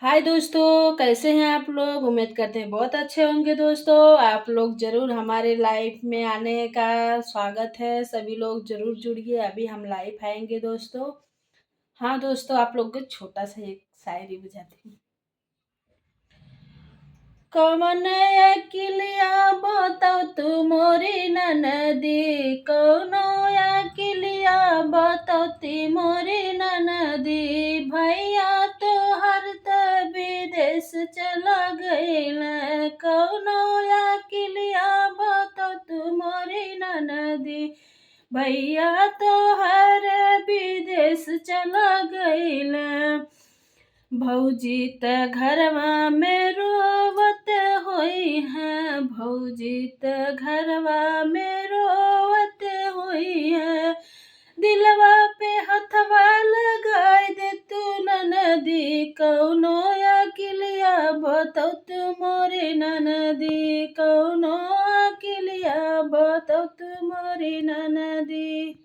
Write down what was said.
हाय दोस्तों, कैसे हैं आप लोग? उम्मीद करते हैं बहुत अच्छे होंगे दोस्तों। आप लोग ज़रूर हमारे लाइफ में आने का स्वागत है। सभी लोग ज़रूर जुड़िए। अभी हम लाइव आएँगे दोस्तों। हाँ दोस्तों, आप लोग को छोटा-सा एक शायरी बुझाती हूँ। कौन अकेलिया बताओ तू मोरी ननदी, कौनो अकेलिया बताओ ती मोरी ननदी, भैया तो हर त विदेश चला गईल, कौनो अकेलिया बताओ तू मोरी ननदी, भैया तो हर विदेश चला गईल, भौजी त घरवा में रोवत होई है, भौजी त घरवा में रोवत होई है, दिलवा पे हथवा लगाए दे तू ननदी, कौनो अकेलिया बताओ तू मोरी ननदी, कौनो अकेलिया बताओ तू मोरी ननदी।